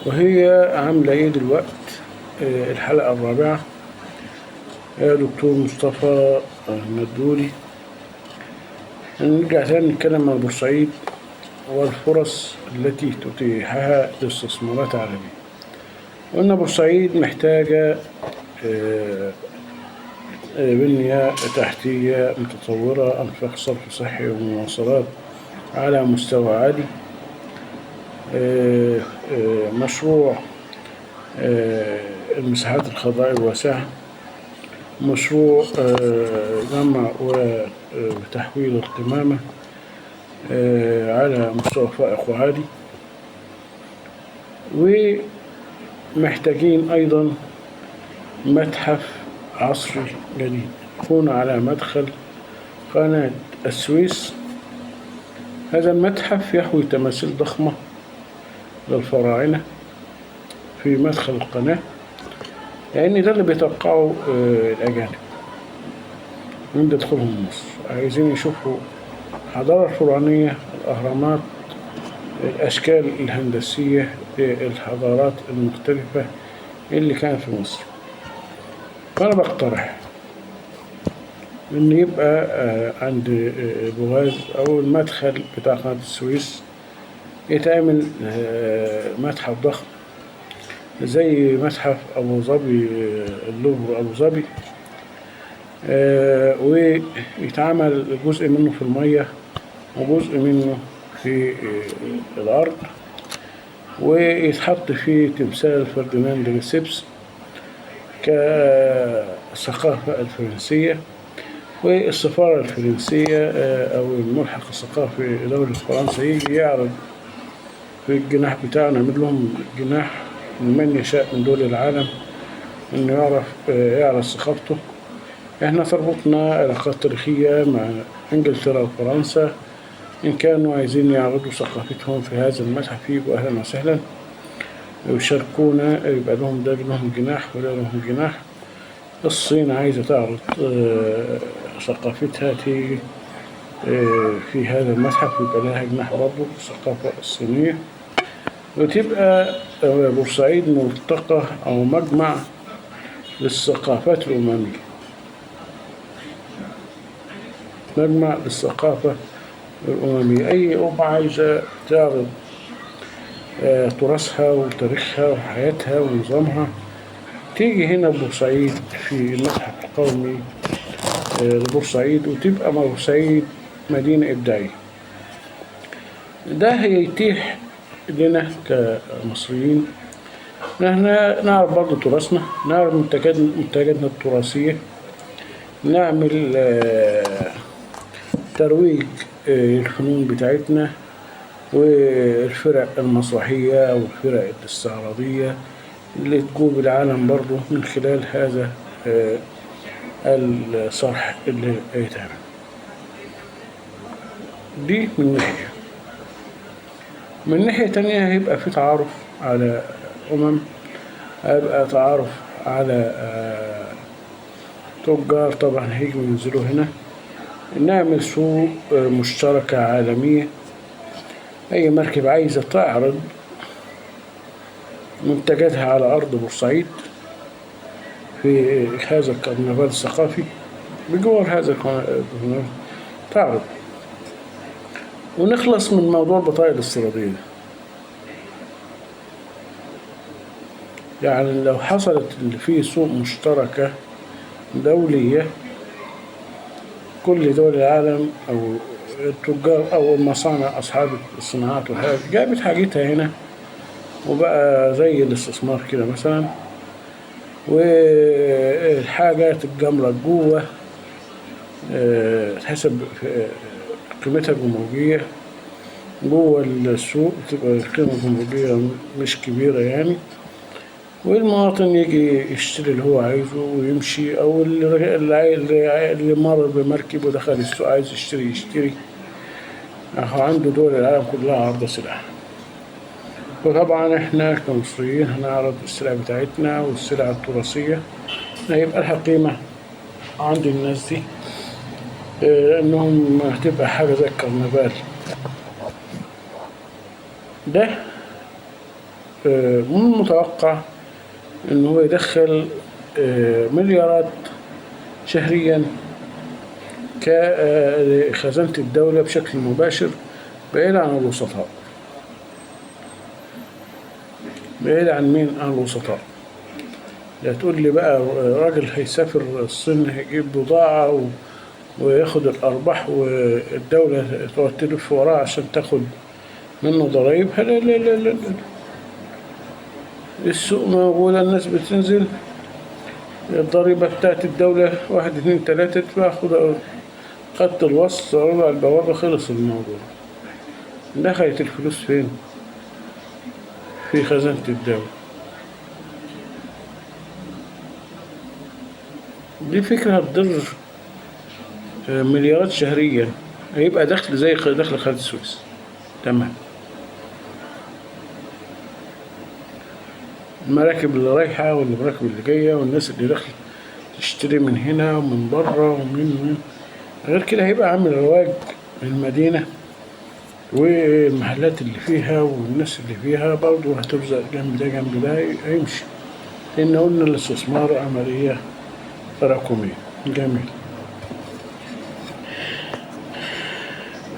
وهي عاملة ايه دلوقت؟ الحلقة الرابعة يا دكتور مصطفى مدبولي. نرجع تاني نتكلم عن بورسعيد والفرص التي تتيحها لاستثمارات عالمية. قلنا بورسعيد محتاجة بنية تحتية متطورة، أنفاق صرف صحي ومواصلات على مستوى عالي، مشروع المساحات الخضراء الواسعة، مشروع جمع وتحويل القمامة على مستوى فائق وعالي. ومحتاجين أيضا متحف عصري جديد يكون على مدخل قناة السويس. هذا المتحف يحوي تماثيل ضخمة للفراعنة في مدخل القناة، لأن ده اللي بيتوقعه الأجانب من دخولهم مصر. عايزين يشوفوا الحضارة الفرعونية، الأهرامات، الأشكال الهندسية للحضارات المختلفة اللي كانت في مصر. فأنا بقترح إن يبقى عند بوغاز أو المدخل بتاع قناة السويس يتعمل متحف ضخم زي متحف أبو ظبي، اللوفر أبو ظبي، ويتعمل جزء منه في المية وجزء منه في الأرض، ويتحط فيه تمثال فرديناند ليسيبس كثقافة الفرنسية، والسفارة الفرنسية أو الملحق الثقافي لدولة فرنسا يجي يعرض في الجناح بتاعنا، نعمل لهم جناح من يشاء من دول العالم إنه يعرف ثقافته. إحنا تربطنا علاقات تاريخية مع إنجلترا وفرنسا، إن كانوا عايزين يعرضوا ثقافتهم في هذا المتحف يبقوا أهلا وسهلا ويشاركونا، يبقى لهم جناح ولا لهم جناح. الصين عايزة تعرض ثقافتها في هذا المتحف، يبقى لها جناح برضه الثقافة الصينية، وتبقى بورسعيد ملتقى أو مجمع للثقافات الأممية، مجمع للثقافة الأممية. أي أمة عايزة تعرض تراثها وتاريخها وحياتها ونظامها تيجي هنا بورسعيد في المتحف القومي لبورسعيد، وتبقى بورسعيد مدينة إبداعية. ده هيتيح لنا كمصريين إن احنا نعرف برضه تراثنا، نعرف منتجاتنا التراثية، نعمل ترويج الفنون بتاعتنا والفرق المسرحية أو الفرق الاستعراضية اللي تجوب العالم برضه من خلال هذا الصرح اللي يتعمل. دي من ناحية. من ناحية تانية هيبقى في تعارف على هيبقى تعارف على تجار طبعا هيجوا ينزلوا هنا، نعمل سوق مشتركة عالمية. أي مركب عايزة تعرض منتجاتها على أرض بورسعيد في هذا الكرنفال الثقافي بجوار هذا الكرنفال تعرض، ونخلص من موضوع البطاقة الاستيرادية. يعني لو حصلت في سوق مشتركة دولية، كل دول العالم أو التجار أو المصانع أصحاب الصناعات والحاجات جابت حاجتها هنا، وبقى زي الاستثمار كده مثلا، والحاجة تتجمرك جوه تحسب قيمتها الجمركية جوه السوق، تبقى القيمة الجمركية مش كبيرة يعني، والمواطن يجي يشتري اللي هو عايزه ويمشي، أو اللي مر بمركب ودخل السوق عايز يشتري عنده دول العالم كلها عرض سلع. وطبعا احنا كمصريين هنعرض السلع بتاعتنا والسلع التراثية، هيبقى لها قيمة عند الناس دي، انهم هتبقى حاجة زي الكرنفال ده من المتوقع إن هو يدخل مليارات شهريا كخزانة الدولة بشكل مباشر، بعيد عن الوسطاء. بعيد عن مين؟ عن الوسطاء. لا تقول لي بقى راجل هيسافر الصين هيجيب بضاعة وياخد الأرباح والدولة تقعد تلف وراه عشان تاخد منه ضرايب. لا لا لا لا، السوق موجودة، الناس بتنزل، الضريبة بتاعت الدولة 1 2 3 تاخد، خدت الوصل ربع البوابة، خلص الموضوع. دخلت الفلوس فين؟ في خزانة الدولة. دي فكرة هتضر مليارات شهريا، هيبقى دخل زي دخل قناة السويس. تمام. المراكب اللي رايحة والمراكب اللي جاية والناس اللي داخلة تشتري من هنا ومن بره ومن غير كده، هيبقى عامل رواج للمدينة، والمحلات اللي فيها والناس اللي فيها برضه هترزق جنب ده جنب ده، هيمشي. لأن قلنا الاستثمار عملية تراكمية. جميل.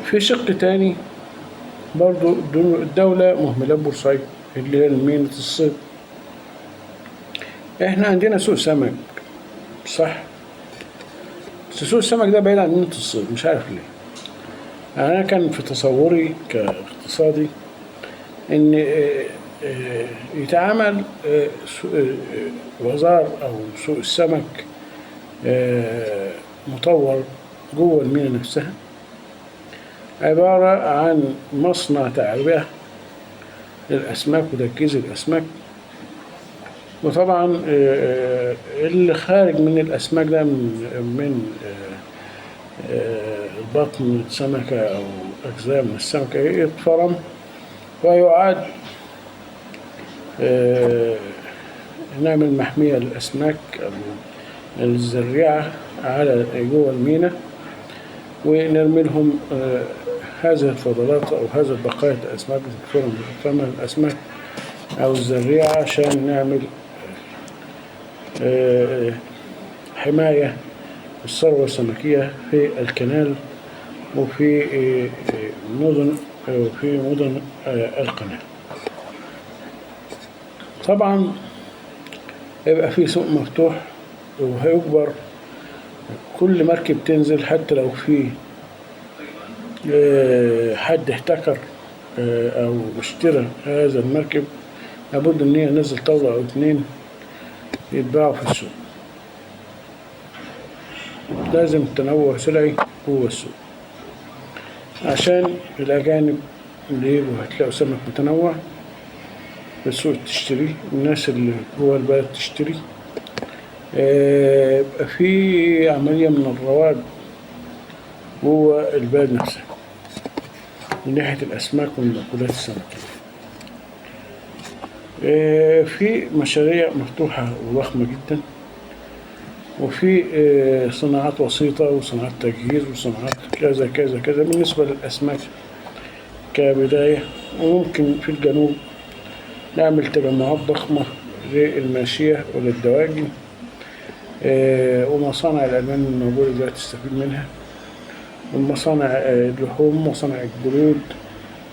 في شق تاني برضو، الدولة مهملات بورسعيد اللي هي ميناء الصيد. احنا عندنا سوق سمك صح، بس سوق السمك ده بعيد عن ميناء الصيد، مش عارف ليه. أنا كان في تصوري كاقتصادي إن يتعامل بازار أو سوق السمك مطور جوه الميناء نفسها، عبارة عن مصنع تعبئة للأسماك وتجهيز الأسماك. وطبعا اللي خارج من الأسماك ده من بطن السمكة أو أجزاء من السمكة يتفرم ويعاد نعمل محمية للأسماك الزريعة على جوه الميناء، ونرمي لهم هذه الفضلات أو هذه البقايا الأسماك بتتفرم من الأسماك أو الزريعة عشان نعمل حماية الثروة السمكية في الكنال وفي مدن القناة. طبعا يبقى في سوق مفتوح، وهيجبر كل مركب تنزل، حتى لو في حد احتكر أو اشترى هذا المركب، لابد إن هي نزل طاولة أو 2 يتباعوا في السوق. لازم تنوع سلعي جوه السوق عشان الأجانب اللي يجوا هتلاقوا سمك متنوع في السوق تشتري، الناس اللي جوه البلد تشتري. يبقى في عملية من الرواج جوه البلد نفسها من ناحية الأسماك والمأكولات السمكية. في مشاريع مفتوحة وضخمة جدا، وفي صناعات وسيطة وصناعات تجهيز وصناعات كذا كذا كذا بالنسبة للأسماك كبداية. وممكن في الجنوب نعمل تجمعات ضخمة للماشية وللدواجن، ومصانع الألبان الموجودة دلوقتي تستفيد منها، والمصانع اللحوم ومصانع الجلود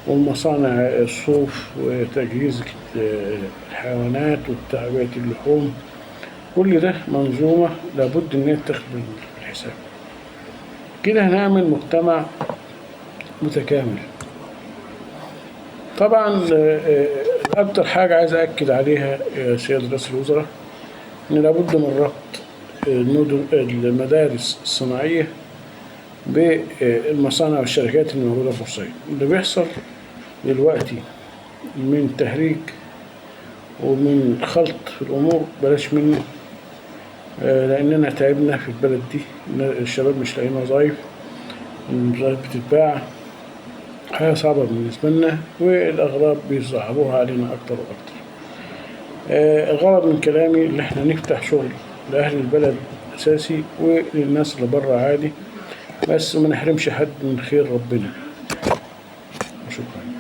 والمصانع الصوف وتجهيز الحيوانات وتعبئة اللحوم. كل ده منظومة لابد إن هي تاخد بالحساب. كده هنعمل مجتمع متكامل. طبعا أكتر حاجة عايز أأكد عليها يا سيادة رئيس الوزراء إن لابد من ربط المدارس الصناعية بالمصانع والشركات الموجودة في بورسعيد. اللي بيحصل دلوقتي من تهريج ومن خلط في الأمور بلاش منه، لأننا تعبنا في البلد دي، الشباب مش لاقيين وظايف، الوظايف بتتباع، حاجة صعبة بالنسبة لنا، والأغراب بيصعبوها علينا أكتر وأكتر. الغرض من كلامي اللي احنا نفتح شغل لأهل البلد أساسي وللناس اللي بره عادي، بس ما نحرمش حد من خير ربنا. شكرا.